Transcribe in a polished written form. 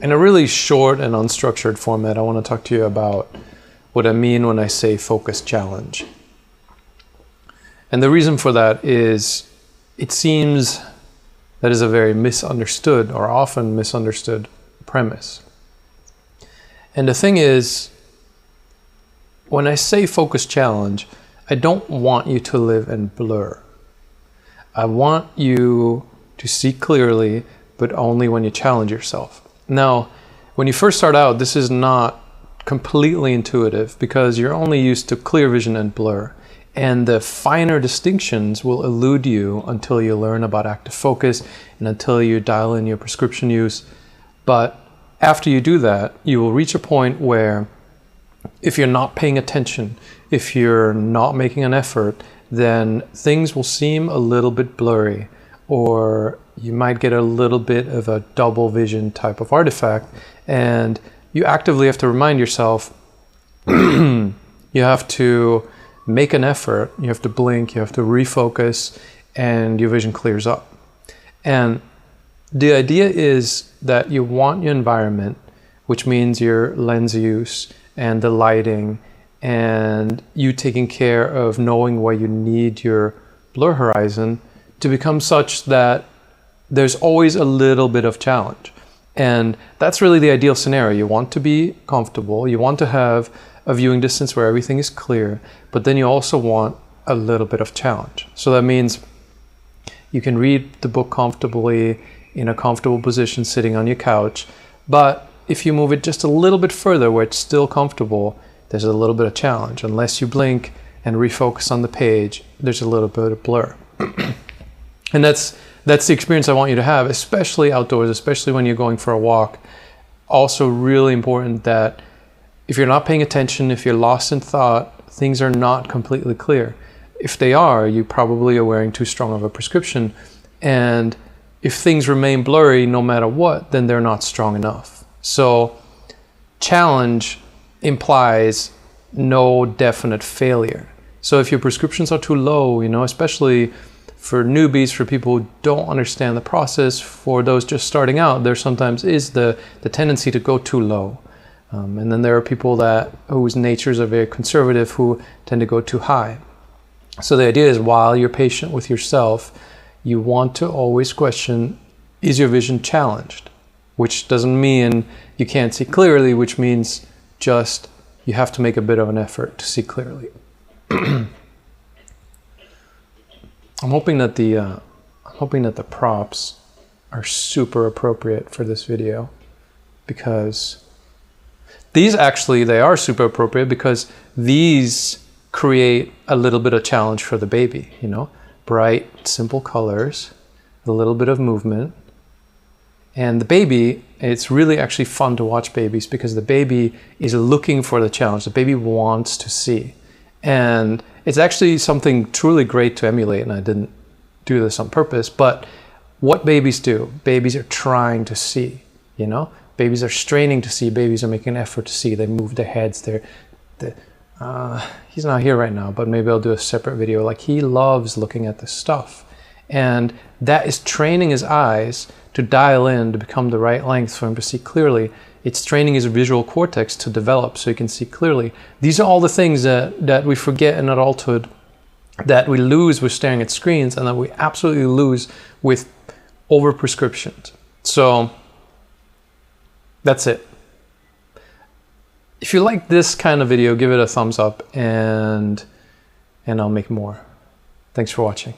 In a really short and unstructured format, I want to talk to you about what I mean when I say focus challenge. And the reason for that is it seems that is a very misunderstood or often misunderstood premise. And the thing is, when I say focus challenge, I don't want you to live in blur. I want you to see clearly, but only when you challenge yourself. Now, when you first start out, this is not completely intuitive because you're only used to clear vision and blur. And the finer distinctions will elude you until you learn about active focus and until you dial in your prescription use. But after you do that, you will reach a point where if you're not paying attention, if you're not making an effort, then things will seem a little bit blurry, or you might get a little bit of a double vision type of artifact, and you actively have to remind yourself, you have to make an effort, you have to blink, you have to refocus, and your vision clears up. And the idea is that you want your environment, which means your lens use and the lighting, and you taking care of knowing where you need your blur horizon, to become such that there's always a little bit of challenge. And that's really the ideal scenario. You want to be comfortable, you want to have a viewing distance where everything is clear, but then you also want a little bit of challenge. So that means you can read the book comfortably in a comfortable position sitting on your couch, but if you move it just a little bit further where it's still comfortable, there's a little bit of challenge. Unless you blink and refocus on the page, there's a little bit of blur. And that's the experience I want you to have, especially outdoors, especially when you're going for a walk. Also really important that if you're not paying attention, if you're lost in thought, things are not completely clear. If they are, you probably are wearing too strong of a prescription. And if things remain blurry no matter what, then they're not strong enough. So challenge implies no definite failure. So if your prescriptions are too low, especially for newbies, for people who don't understand the process, for those just starting out, there sometimes is the tendency to go too low. And then there are people whose natures are very conservative who tend to go too high. So the idea is, while you're patient with yourself, you want to always question, is your vision challenged? Which doesn't mean you can't see clearly, which means just you have to make a bit of an effort to see clearly. I'm hoping that the props are super appropriate for this video, because these actually, they are super appropriate because these create a little bit of challenge for the baby, bright, simple colors, a little bit of movement. And the baby, it's really actually fun to watch babies because the baby is looking for the challenge. The baby wants to see. And it's actually something truly great to emulate, and I didn't do this on purpose, but what babies do, babies are trying to see, Babies are straining to see, babies are making an effort to see, they move their heads, he's not here right now, but maybe I'll do a separate video. Like, he loves looking at this stuff. And that is training his eyes to dial in, to become the right length for him to see clearly. It's training his visual cortex to develop so he can see clearly. These are all the things that we forget in adulthood, that we lose with staring at screens, and that we absolutely lose with over-prescriptions. So that's it. If you like this kind of video, give it a thumbs up, and I'll make more. Thanks for watching.